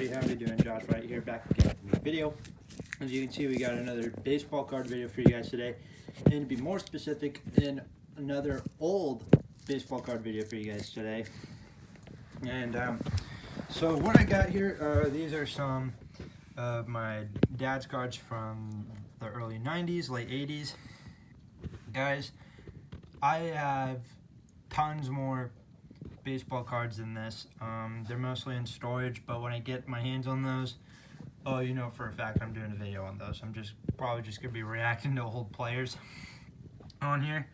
everybody, how are you doing? Josh right here, back again with a video. As you can see, we got another baseball card video for you guys today, and to be more specific, another old baseball card video for you guys today. And so what I got here, these are some of my dad's cards from the early 90s, late 80s. Guys, I have tons more baseball cards than this. They're mostly in storage, but when I get my hands on those, oh, you know for a fact I'm doing a video on those. I'm probably just gonna be reacting to old players on here,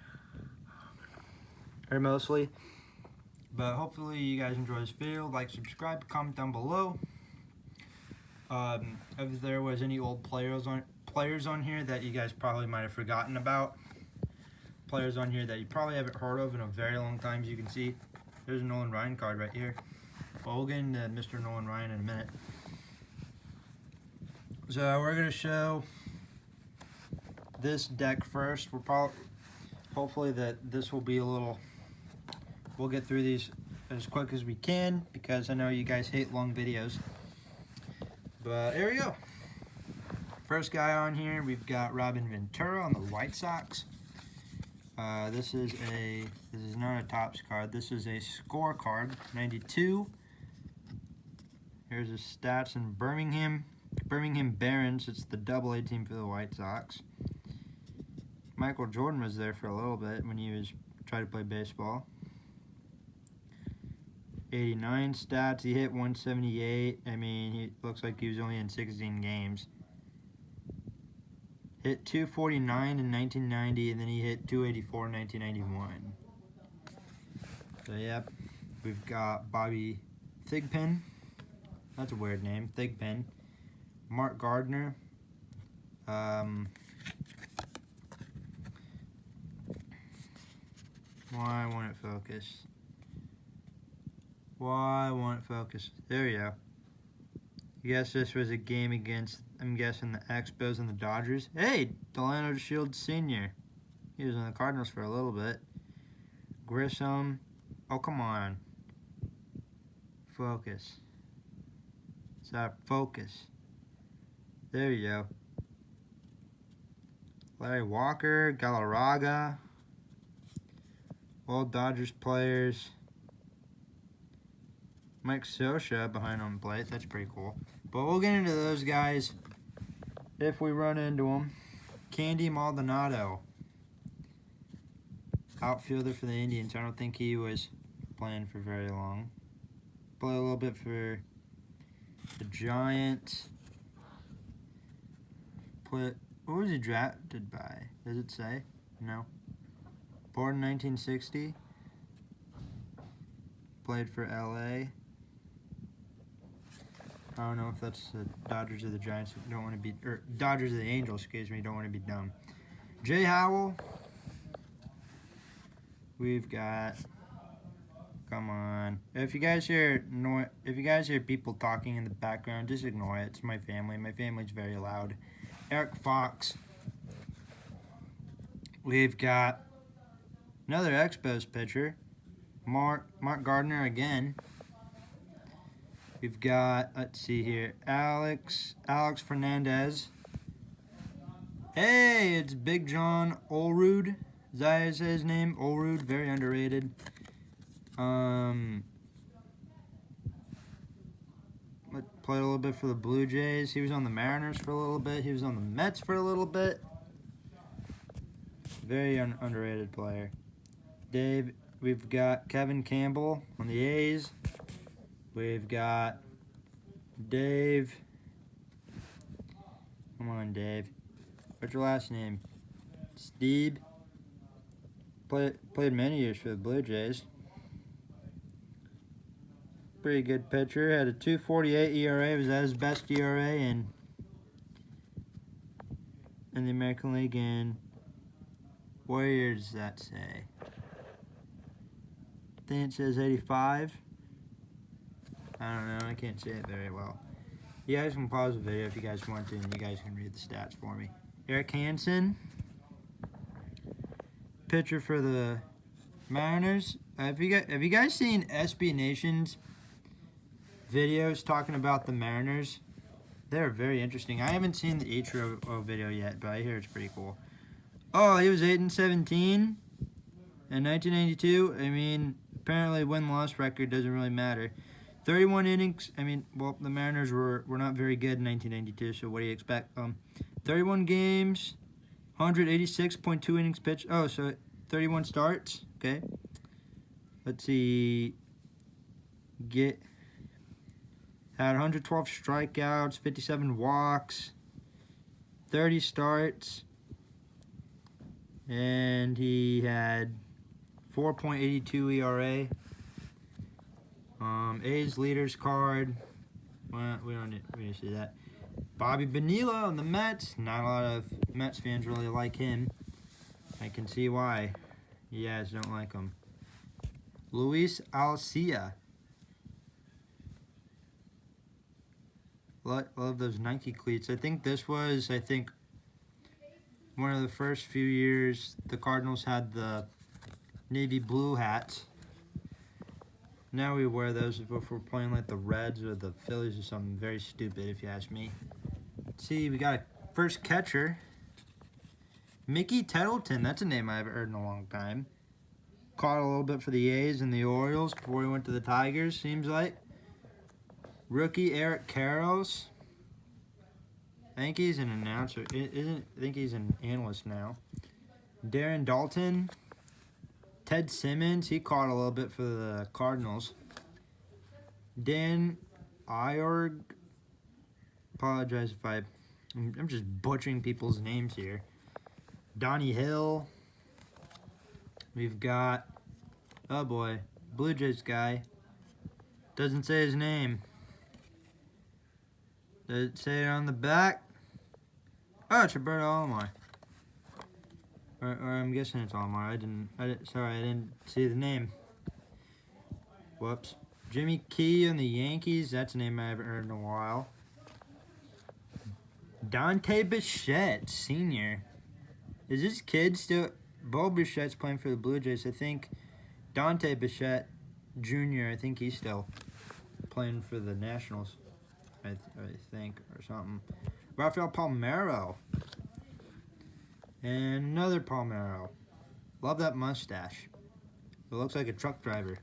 or mostly. But hopefully you guys enjoy this video. Like, subscribe, comment down below. If there was any old players on here that you guys probably might have forgotten about, players on here that you probably haven't heard of in a very long time, as you can see. There's a Nolan Ryan card right here. Well, we'll get into Mr. Nolan Ryan in a minute. So we're gonna show this deck first. Hopefully that this will be a little. We'll get through these as quick as we can because I know you guys hate long videos. But here we go. First guy on here, we've got Robin Ventura on the White Sox. This is not a Topps card. This is a score card, 92. Here's his stats in Birmingham Barons. It's the AA team for the White Sox. Michael Jordan was there for a little bit when he was trying to play baseball. 89 stats. He hit 178. I mean, he looks like he was only in 16 games. Hit 249 in 1990, and then he hit 284 in 1991. So, yep. We've got Bobby Thigpen. That's a weird name. Thigpen. Mark Gardner. Why won't it focus? Why won't it focus? There we go. I guess this was a game against, I'm guessing, the Expos and the Dodgers. Hey, Delano Shields Sr. He was in the Cardinals for a little bit. Grissom. Oh, come on. Focus. Stop. Focus. There you go. Larry Walker. Galarraga. Old Dodgers players. Mike Scioscia behind home plate. That's pretty cool. But we'll get into those guys if we run into them. Candy Maldonado. Outfielder for the Indians. I don't think he was playing for very long. Played a little bit for the Giants. What was he drafted by? Does it say? No. Born in 1960. Played for LA. I don't know if that's the Dodgers or the Giants. Don't want to be, or Dodgers or the Angels, excuse me. Don't want to be dumb. Jay Howell. We've got. Come on. If you guys hear people talking in the background, just ignore it. It's my family. My family's very loud. Eric Fox. We've got another Expos pitcher. Mark Gardner again. We've got, let's see here, Alex Fernandez. Hey, it's Big John Olerud. Is that his name? Olerud, very underrated. Played a little bit for the Blue Jays. He was on the Mariners for a little bit. He was on the Mets for a little bit. Very underrated player. We've got Kevin Campbell on the A's. We've got Dave. Come on, Dave. What's your last name? Steve. Played many years for the Blue Jays. Pretty good pitcher. Had a 2.48 ERA. Was that his best ERA in the American League? And what year does that say? I think it says 85. I don't know. I can't say it very well. You guys can pause the video if you guys want to, and you guys can read the stats for me. Eric Hansen, pitcher for the Mariners. Have you guys seen SB Nation's videos talking about the Mariners. They're very interesting. I haven't seen the Ichiro video yet, but I hear it's pretty cool. Oh, he was 8-17 in 1992. I mean, apparently win-loss record doesn't really matter. 31 innings. I mean, well, the Mariners were not very good in 1992, so what do you expect? 31 games, 186.2 innings pitched. Oh, so 31 starts. Okay. Let's see. Had 112 strikeouts, 57 walks, 30 starts, and he had 4.82 ERA. A's leaders card. Well, we don't need to see that. Bobby Bonilla on the Mets. Not a lot of Mets fans really like him. I can see why. You guys don't like him. Luis Alcia. Love those Nike cleats. I think this was, one of the first few years the Cardinals had the navy blue hats. Now we wear those if we're playing like the Reds or the Phillies or something very stupid, if you ask me. Let's see, we got a first catcher. Mickey Tettleton. That's a name I haven't heard in a long time. Caught a little bit for the A's and the Orioles before he went to the Tigers, seems like. Rookie Eric Karros. I think he's an announcer. I think he's an analyst now. Darren Dalton. Ted Simmons. He caught a little bit for the Cardinals. Dan Iorg. Apologize if I'm just butchering people's names here. Donnie Hill. We've got, oh boy, Blue Jays guy. Doesn't say his name. Does it say it on the back? Oh, it's Roberto Alomar. Or I'm guessing it's Alomar. I didn't see the name. Whoops. Jimmy Key on the Yankees. That's a name I haven't heard in a while. Dante Bichette, Sr. Is this kid still... Bo Bichette's playing for the Blue Jays. I think Dante Bichette Jr., I think he's still playing for the Nationals. I think, or something. Rafael Palmeiro. And another Palmeiro. Love that mustache. It looks like a truck driver.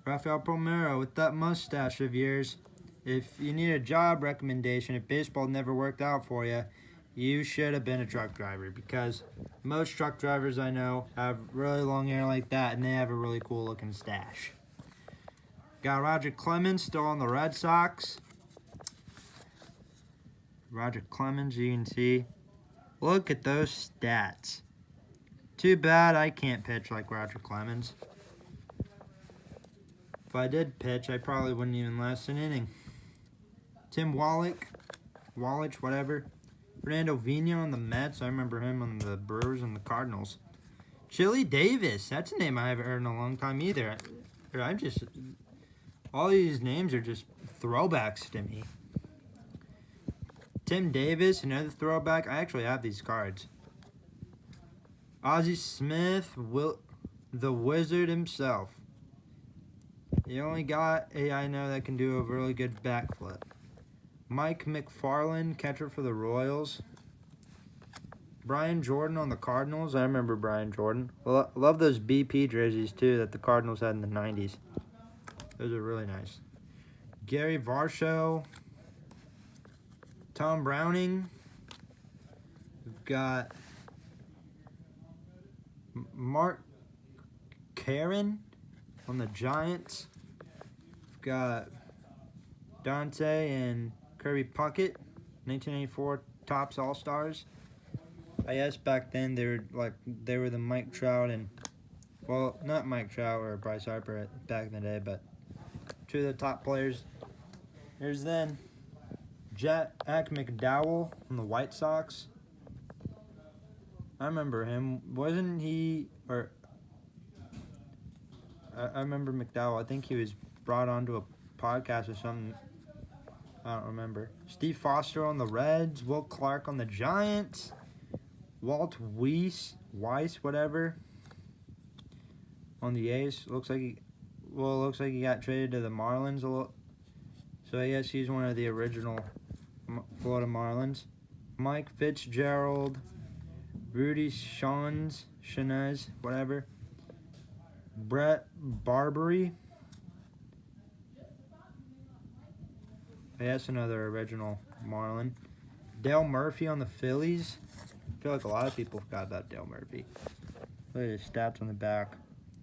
Rafael Palmeiro with that mustache of yours. If you need a job recommendation, if baseball never worked out for you, you should have been a truck driver, because most truck drivers I know have really long hair like that, and they have a really cool looking stash. Got Roger Clemens still on the Red Sox. Roger Clemens, you can see. Look at those stats. Too bad I can't pitch like Roger Clemens. If I did pitch, I probably wouldn't even last an inning. Tim Wallach, whatever. Fernando Vina on the Mets. I remember him on the Brewers and the Cardinals. Chili Davis. That's a name I haven't heard in a long time either. All these names are just throwbacks to me. Tim Davis, another throwback. I actually have these cards. Ozzie Smith, the Wizard himself. The only guy I know that can do a really good backflip. Mike McFarland, catcher for the Royals. Brian Jordan on the Cardinals. I remember Brian Jordan. Love those BP jerseys, too, that the Cardinals had in the 90s. Those are really nice. Gary Varsho. Tom Browning. We've got Mark Karen on the Giants. We've got Dante and Kirby Puckett, 1994 Topps All-Stars. I guess back then they were the Mike Trout and, well, not Mike Trout or Bryce Harper back in the day, but two of the top players. Here's then Jack McDowell on the White Sox. I remember him. Wasn't he, or I remember McDowell. I think he was brought onto a podcast or something. I don't remember. Steve Foster on the Reds. Will Clark on the Giants. Walt Weiss, whatever, on the A's. Looks like well, it looks like he got traded to the Marlins a little. So I guess he's one of the original Florida Marlins. Mike Fitzgerald, Rudy Shanez, whatever. Brett Barbary. That's another original Marlin. Dale Murphy on the Phillies. I feel like a lot of people forgot about Dale Murphy. Look at his stats on the back.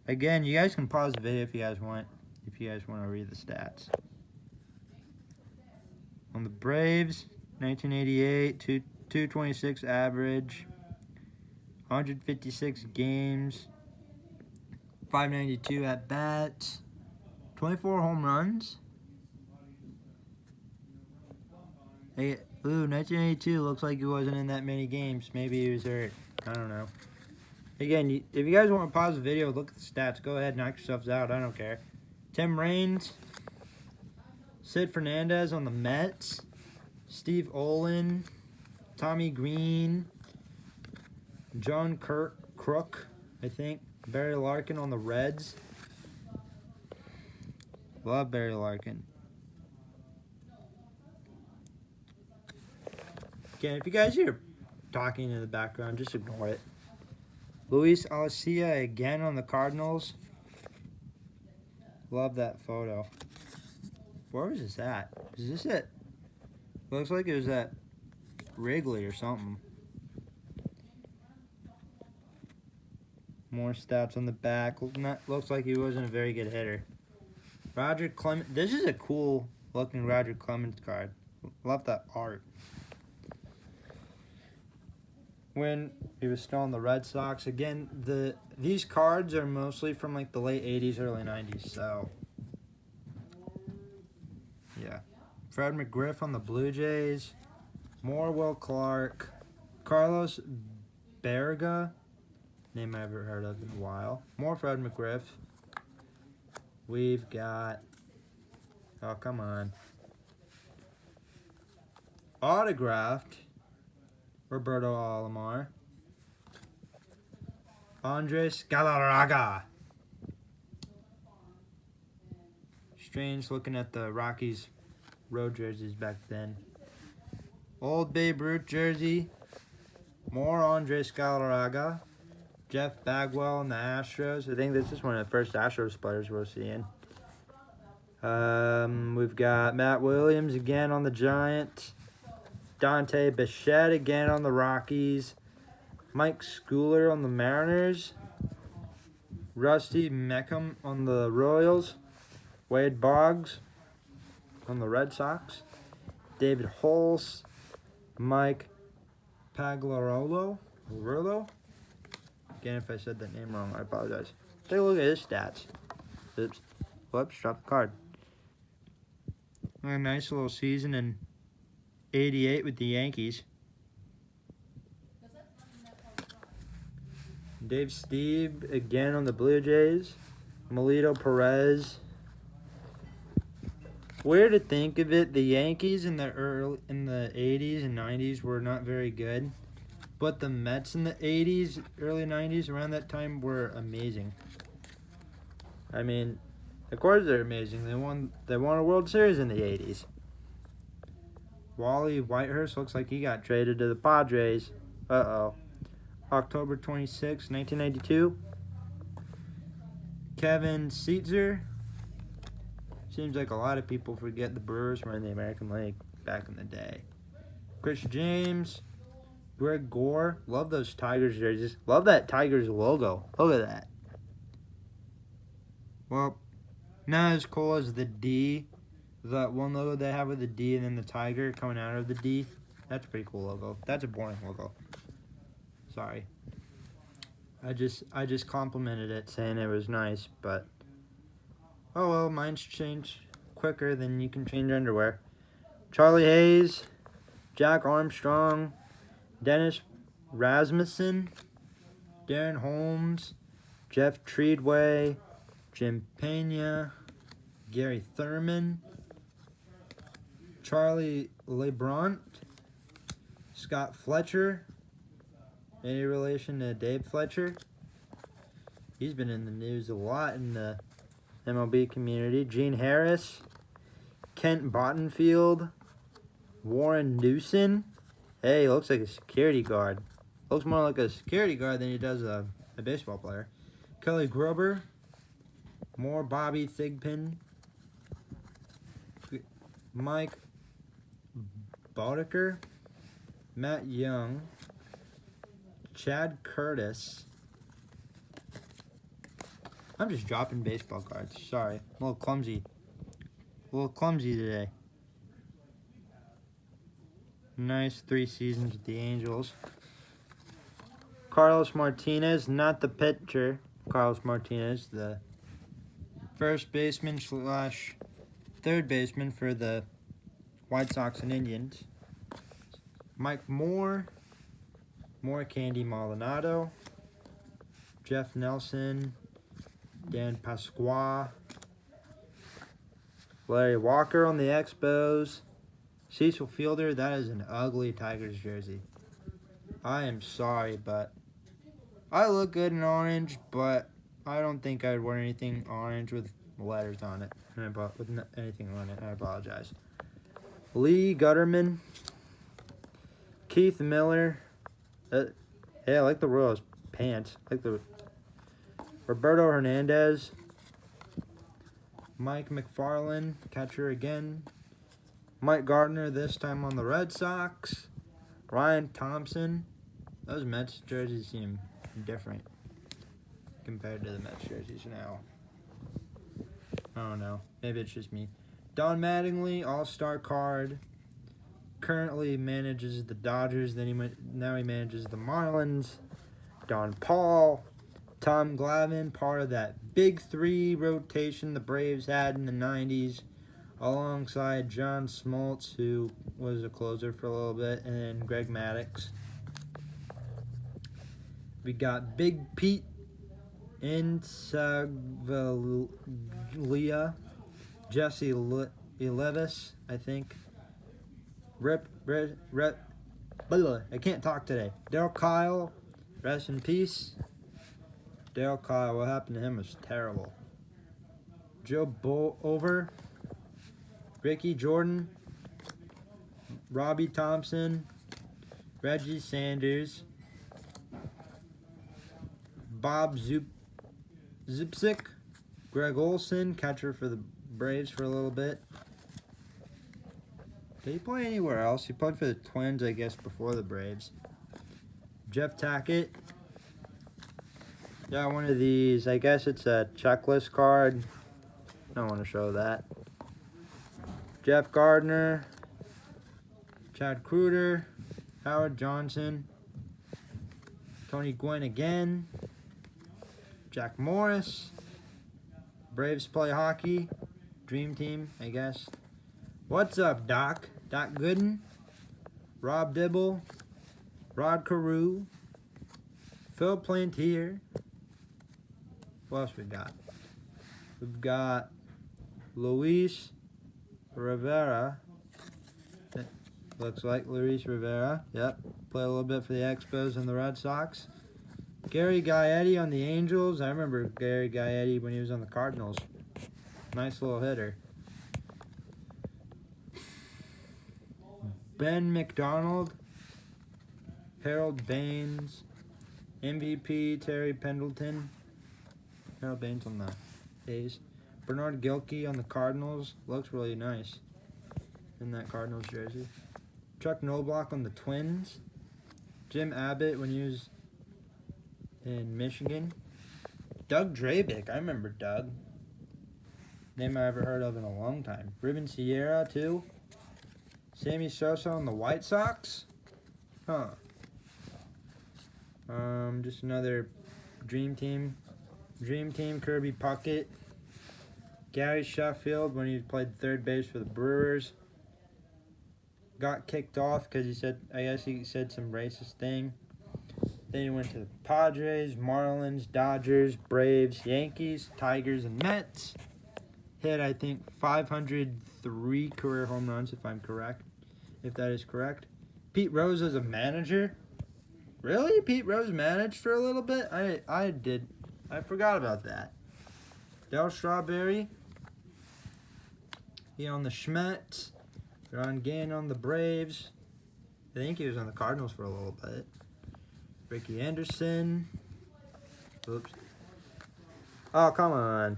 Again, you guys can pause the video if you guys want. If you guys want to read the stats. On the Braves, 1988, 226 average, 156 games, 592 at bats, 24 home runs. Hey, 1982 looks like he wasn't in that many games. Maybe he was hurt. I don't know. Again, if you guys want to pause the video, look at the stats. Go ahead, knock yourselves out. I don't care. Tim Raines, Sid Fernandez on the Mets, Steve Olin, Tommy Green, John Crook, I think, Barry Larkin on the Reds. Love Barry Larkin. Again, if you guys hear talking in the background, just ignore it. Luis Alcia again on the Cardinals. Love that photo. Where was this at? Is this it? Looks like it was at Wrigley or something. More stats on the back. Looks like he wasn't a very good hitter. Roger Clemens. This is a cool looking Roger Clemens card. Love that art. When he was still on the Red Sox. Again, these cards are mostly from like the late 80s, early 90s. So, yeah. Fred McGriff on the Blue Jays. More Will Clark. Carlos Berga. Name I haven't heard of in a while. More Fred McGriff. We've got... Oh, come on. Autographed Roberto Alomar. Andres Galarraga. Strange looking at the Rockies road jerseys back then. Old Babe Ruth jersey. More Andres Galarraga. Jeff Bagwell on the Astros. I think this is one of the first Astros players we're seeing. We've got Matt Williams again on the Giants. Dante Bichette again on the Rockies. Mike Schooler on the Mariners. Rusty Meckham on the Royals. Wade Boggs on the Red Sox. David Holtz. Mike Pagliarulo. Again, if I said that name wrong, I apologize. Take a look at his stats. Oops. Whoops, dropped the card. A nice little season in 88 with the Yankees. Dave Steve again on the Blue Jays. Melito Perez. Weird to think of it, the Yankees in the 80s and 90s were not very good. But the Mets in the 80s, early 90s, around that time were amazing. I mean, of course they're amazing. They won a World Series in the 80s. Wally Whitehurst looks like he got traded to the Padres. Uh-oh. October 26, 1992. Kevin Seitzer. Seems like a lot of people forget the Brewers were in the American League back in the day. Chris James. Greg Gore. Love those Tigers jerseys. Love that Tigers logo. Look at that. Well, not as cool as the D. That one logo they have with the D and then the tiger coming out of the D. That's a pretty cool logo. That's a boring logo. Sorry. I just complimented it saying it was nice, but oh well, mine's changed quicker than you can change underwear. Charlie Hayes, Jack Armstrong, Dennis Rasmussen, Darren Holmes, Jeff Treadway, Jim Pena, Gary Thurman, Charlie LeBron, Scott Fletcher. Any relation to Dave Fletcher? He's been in the news a lot in the MLB community. Gene Harris, Kent Bottenfield, Warren Newson. Hey, he looks like a security guard. Looks more like a security guard than he does a baseball player. Kelly Gruber, more Bobby Thigpen, Mike Boddicker, Matt Young, Chad Curtis. I'm just dropping baseball cards. Sorry, a little clumsy. Today. Nice 3 seasons with the Angels. Carlos Martinez, not the pitcher. Carlos Martinez, the first baseman / third baseman for the White Sox and Indians. Mike Moore, Candy Maldonado, Jeff Nelson, Dan Pasqua, Larry Walker on the Expos, Cecil Fielder. That is an ugly Tigers jersey. I am sorry, but I look good in orange, but I don't think I'd wear anything orange with letters on it. With anything on it, I apologize. Lee Gutterman, Keith Miller. Hey, I like the Royals pants. I like the Roberto Hernandez, Mike McFarland, catcher again. Mike Gardner, this time on the Red Sox. Ryan Thompson. Those Mets jerseys seem different compared to the Mets jerseys now. I don't know. Maybe it's just me. Don Mattingly, All-Star card. Currently manages the Dodgers. Now he manages the Marlins. Don Paul. Tom Glavine, part of that big 3 rotation the Braves had in the 90s, alongside John Smoltz, who was a closer for a little bit, and Greg Maddux. We got Big Pete Insaglia, Jesse Levis, I think. I can't talk today. Darryl Kyle, rest in peace. Darryl Kyle, what happened to him was terrible. Joe Over, Ricky Jordan, Robbie Thompson, Reggie Sanders, Bob Zupsik, Greg Olson, catcher for the Braves for a little bit. Did he play anywhere else? He played for the Twins, I guess, before the Braves. Jeff Tackett. Got one of these. I guess it's a checklist card. Don't want to show that. Jeff Gardner. Chad Kreuter. Howard Johnson. Tony Gwynn again. Jack Morris. Braves play hockey. Dream team, I guess. What's up, Doc? Doc Gooden. Rob Dibble. Rod Carew. Phil Plantier. What else we got? We've got Luis Rivera. Looks like Luis Rivera. Yep. Played a little bit for the Expos and the Red Sox. Gary Gaetti on the Angels. I remember Gary Gaetti when he was on the Cardinals. Nice little hitter. Ben McDonald. Harold Baines. MVP Terry Pendleton. Harold Baines on the A's. Bernard Gilkey on the Cardinals. Looks really nice in that Cardinals jersey. Chuck Knobloch on the Twins. Jim Abbott when he was in Michigan. Doug Drabick. I remember Doug. Name I ever heard of in a long time. Ruben Sierra, too. Sammy Sosa on the White Sox. Huh. Just another Dream Team Kirby Puckett. Gary Sheffield when he played third base for the Brewers. Got kicked off because he said some racist thing. Then he went to the Padres, Marlins, Dodgers, Braves, Yankees, Tigers, and Mets. Hit, I think, 503 career home runs, if I'm correct. If that is correct. Pete Rose as a manager. Really? Pete Rose managed for a little bit? I forgot about that. Del Strawberry. He on the Schmetz. Ron Gann on the Braves. I think he was on the Cardinals for a little bit. Ricky Anderson. Oops. Oh, come on.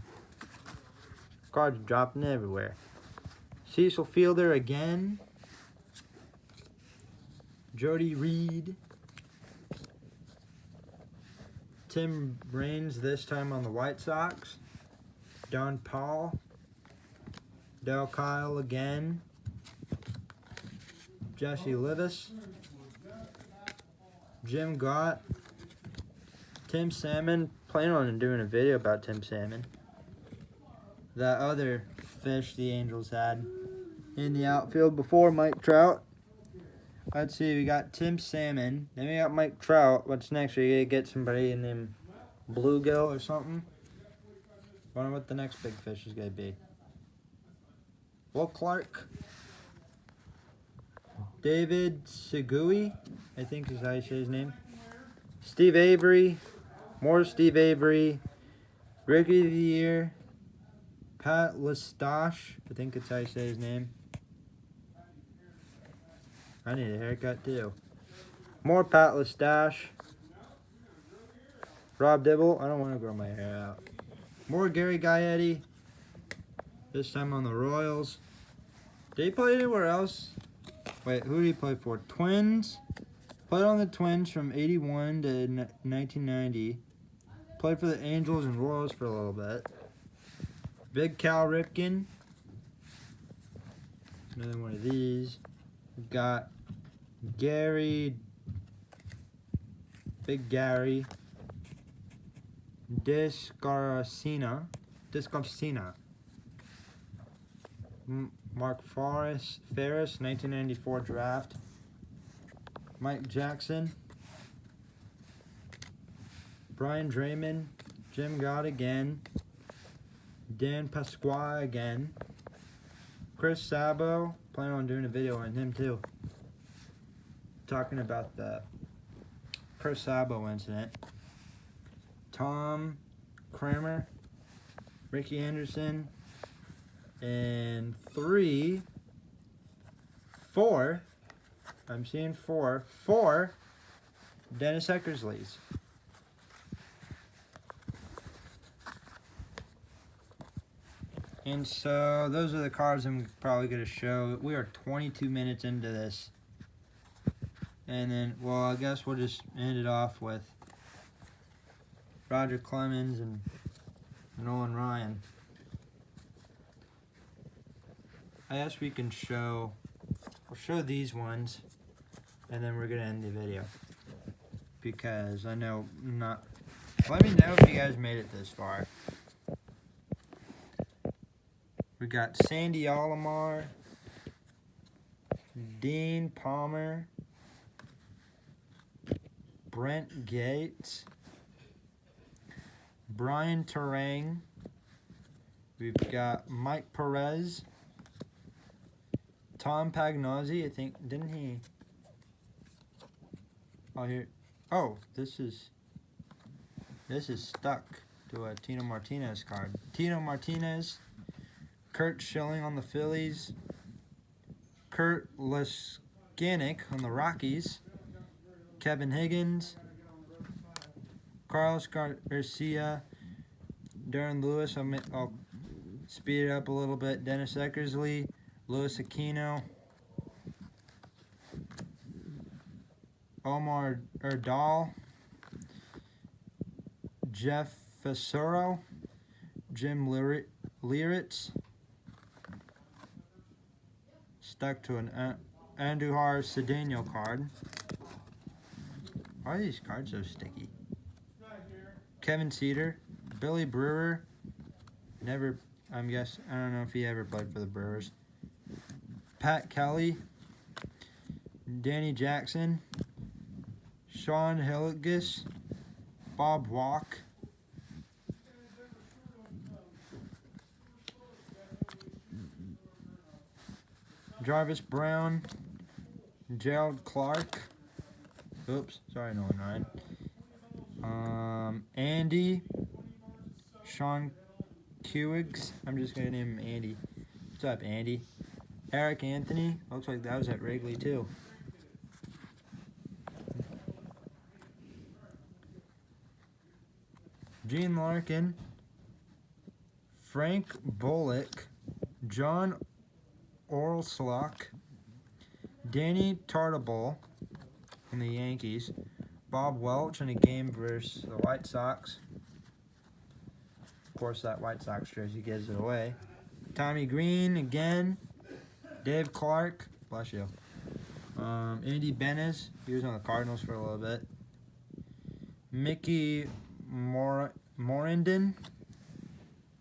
Cards dropping everywhere. Cecil Fielder again. Jody Reed. Tim Raines this time on the White Sox. Don Paul. Del Kyle again. Jesse Livis. Jim Gott. Tim Salmon. Planning on doing a video about Tim Salmon. That other fish the Angels had in the outfield before Mike Trout. Let's see, we got Tim Salmon. Then we got Mike Trout. What's next? Are you going to get somebody named Bluegill or something? Wonder what the next big fish is going to be. Will Clark. David Segui, I think is how you say his name. Steve Avery. More Steve Avery. Rookie of the Year. Pat Lestache, I think that's how you say his name. I need a haircut too. More Pat Lestache. Rob Dibble, I don't want to grow my hair out. More Gary Gaetti. This time on the Royals. Did he play anywhere else? Wait, who did he play for? Twins. Played on the Twins from 81 to 1990. Played for the Angels and Royals for a little bit. Big Cal Ripken. Another one of these. We've got Gary. Big Gary. Descarcina. Mark Ferris, 1994 draft. Mike Jackson. Brian Draymond. Jim Gott again. Dan Pasqua again. Chris Sabo. Plan on doing a video on him too. Talking about the Chris Sabo incident. Tom Kramer. Ricky Anderson. And 4. I'm seeing 4. 4 Dennis Eckersleys. And so those are the cards I'm probably going to show. We are 22 minutes into this. And then, well, I guess we'll just end it off with Roger Clemens and Nolan Ryan. I guess we can we'll show these ones, and then we're going to end the video. Because I know let me know if you guys made it this far. We got Sandy Alomar, Dean Palmer, Brent Gates, Brian Terang. We've got Mike Perez, Tom Pagnozzi. I think, didn't he? Oh, here. Oh, this is stuck to a Tino Martinez card. Tino Martinez. Kurt Schilling on the Phillies. Kurt Leskanik on the Rockies. Kevin Higgins. Carlos Garcia. Darren Lewis. I'll speed it up a little bit. Dennis Eckersley. Luis Aquino. Omar Erdal. Jeff Fasoro. Jim Lieritz. Stuck to an Andujar Cedeno card. Why are these cards so sticky? Kevin Cedar. Billy Brewer. I don't know if he ever played for the Brewers. Pat Kelly. Danny Jackson. Sean Hilligus. Bob Walk. Jarvis Brown. Gerald Clark. Oops, sorry, Nolan Ryan. Andy. Sean Kewigs. I'm just gonna name him Andy. What's up, Andy? Eric Anthony. Looks like that was at Wrigley too. Gene Larkin. Frank Bullock. John Orlslock. Danny Tartabull from the Yankees. Bob Welch in a game versus the White Sox. Of course, that White Sox jersey gives it away. Tommy Green again. Dave Clark. Bless you. Andy Benes. He was on the Cardinals for a little bit. Mickey Morandin.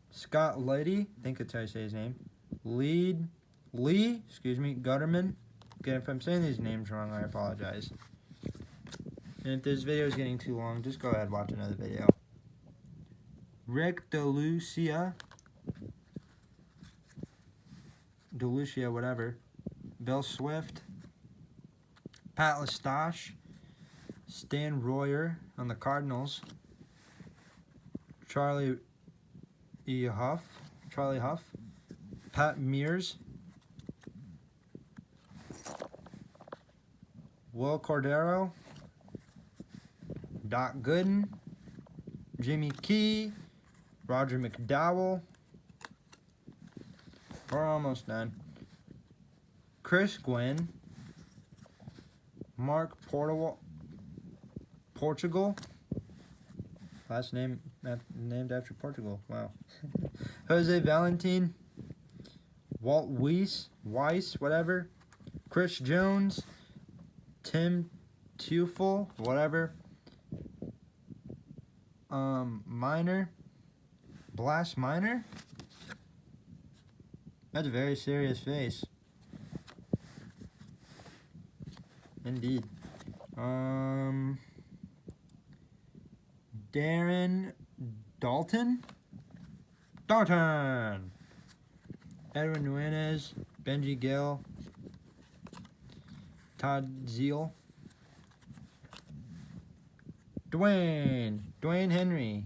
Scott Liddy. I think that's how you say his name. Lee, Gutterman. Again, if I'm saying these names wrong, I apologize. And if this video is getting too long, just go ahead and watch another video. Rick DeLucia, whatever. Bill Swift. Pat Lestache. Stan Royer on the Cardinals. Charlie Huff. Pat Mears. Will Cordero. Doc Gooden. Jimmy Key. Roger McDowell. We're almost done. Chris Gwynn. Mark Portugal. Last name named after Portugal. Wow. Jose Valentin. Walt Weiss, whatever. Chris Jones. Tim Teufel, whatever. Minor. Blast Minor. That's a very serious face. Indeed. Darren Dalton. Edwin Nunes. Benji Gill. Todd Zeal. Dwayne Henry.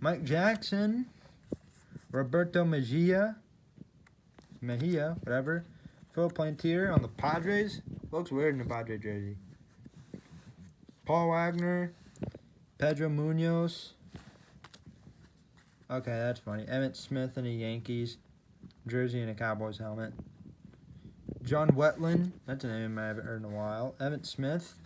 Mike Jackson. Roberto Mejia, whatever. Phil Plantier on the Padres. Looks weird in the Padre jersey. Paul Wagner. Pedro Munoz. Okay, that's funny. Emmett Smith in a Yankees jersey and a Cowboys helmet. John Wetland. That's a name I haven't heard in a while. Emmett Smith.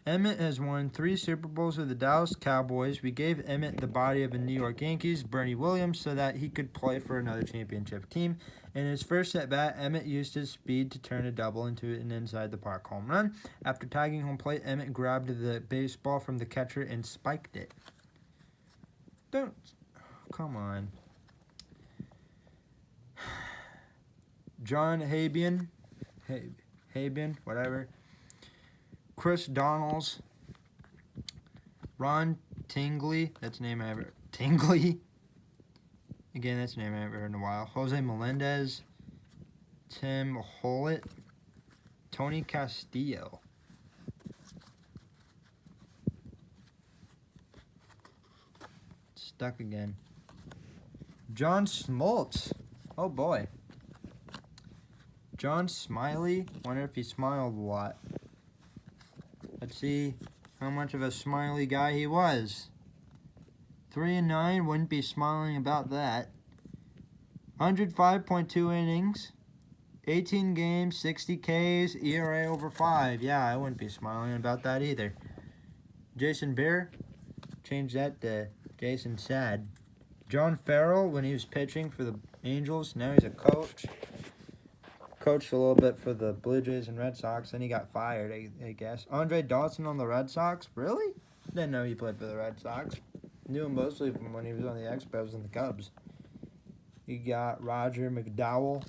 Emmett has won 3 Super Bowls with the Dallas Cowboys. We gave Emmett the body of the New York Yankees, Bernie Williams, so that he could play for another championship team. In his first at-bat, Emmett used his speed to turn a double into an inside-the-park home run. After tagging home plate, Emmett grabbed the baseball from the catcher and spiked it. Come on. John Habian, whatever. Chris Donalds. Ron Tingley. That's a name I haven't. Tingley. Again, that's a name I haven't heard in a while. Jose Melendez. Tim Hollett. Tony Castillo. Stuck again. John Smoltz. Oh boy. John Smiley. Wonder if he smiled a lot. Let's see how much of a smiley guy he was. 3-9, wouldn't be smiling about that. 105.2 innings, 18 games, 60 Ks, ERA over 5. Yeah, I wouldn't be smiling about that either. Jason Beer, change that to Jason Sad. John Farrell, when he was pitching for the Angels, now he's a coach. Coached a little bit for the Blue Jays and Red Sox, and he got fired, I guess. Andre Dawson on the Red Sox? Really? Didn't know he played for the Red Sox. Knew him mostly from when he was on the Expos and the Cubs. You got Roger McDowell.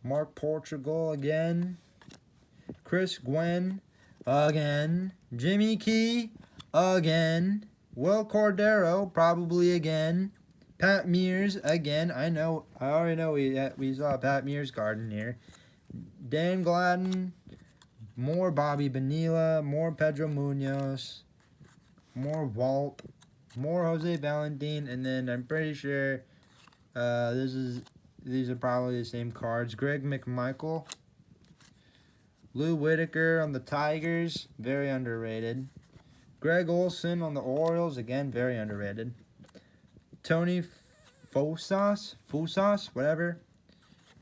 Mark Portugal again. Chris Gwynn again. Jimmy Key again. Will Cordero probably again. Pat Mears again. I already know we saw Pat Mears garden here. Dan Gladden. More Bobby Bonilla. More Pedro Munoz. more Walt, more Jose Valentin, and then I'm pretty sure these are probably the same cards. Greg McMichael, Lou Whitaker on the Tigers, very underrated. Greg Olson on the Orioles, again, very underrated. Tony Fusas, whatever.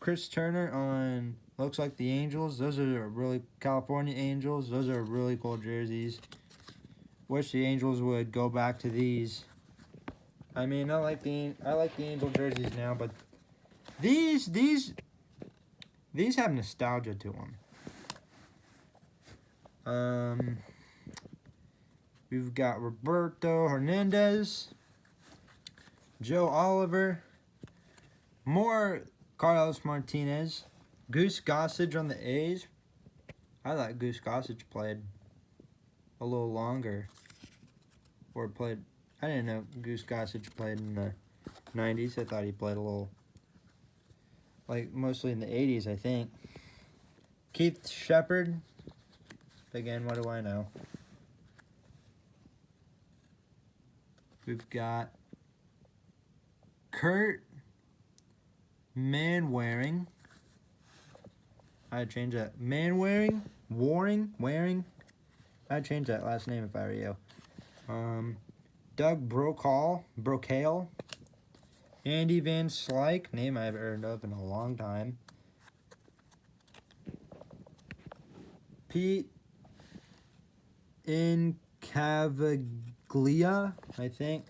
Chris Turner on, looks like the Angels. Those are really, California Angels. Those are really cool jerseys. Wish the Angels would go back to these. I mean, I like the Angel jerseys now, but these have nostalgia to them. We've got Roberto Hernandez, Joe Oliver, more Carlos Martinez, Goose Gossage on the A's. I thought Goose Gossage played a little longer, or played. I didn't know Goose Gossage played in the 90s. I thought he played a little, like, mostly in the 80s, I think. Keith Shepard. Again, what do I know? We've got Kurt Manwaring. I'd change that. Manwaring? Waring? I'd change that last name if I were you. Doug Brocale. Andy Van Slyke, name I've heard of in a long time. Pete Incaviglia, I think.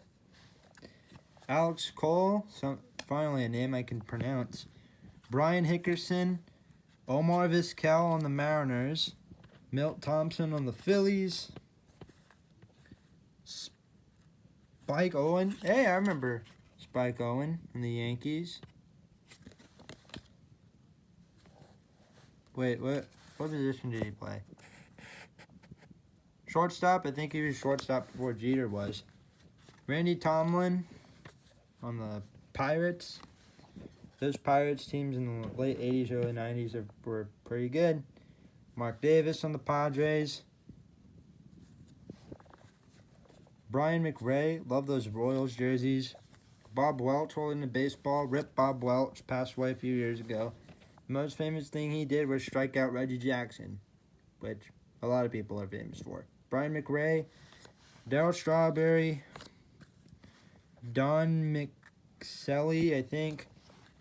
Alex Cole, finally a name I can pronounce. Brian Hickerson, Omar Vizquel on the Mariners, Milt Thompson on the Phillies, Spike Owen. Hey, I remember Spike Owen in the Yankees. Wait, what position did he play? Shortstop? I think he was shortstop before Jeter was. Randy Tomlin on the Pirates. Those Pirates teams in the late 80s, early 90s were pretty good. Mark Davis on the Padres. Brian McRae, love those Royals jerseys. Bob Welch holding the baseball. Rip Bob Welch, passed away a few years ago. The most famous thing he did was strike out Reggie Jackson, which a lot of people are famous for. Brian McRae, Darryl Strawberry, Don McSally, I think.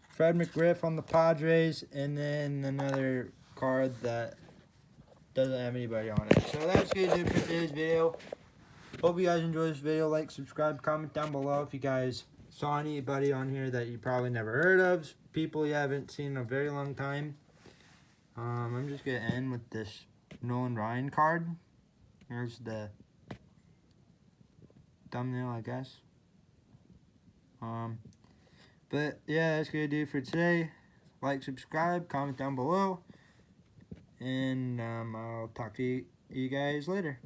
Fred McGriff on the Padres, and then another card that doesn't have anybody on it. So that's going to do it for today's video. Hope you guys enjoyed this video. Like, subscribe, comment down below if you guys saw anybody on here that you probably never heard of. People you haven't seen in a very long time. I'm just going to end with this Nolan Ryan card. Here's the thumbnail, I guess. But yeah, that's going to do it for today. Like, subscribe, comment down below. And I'll talk to you guys later.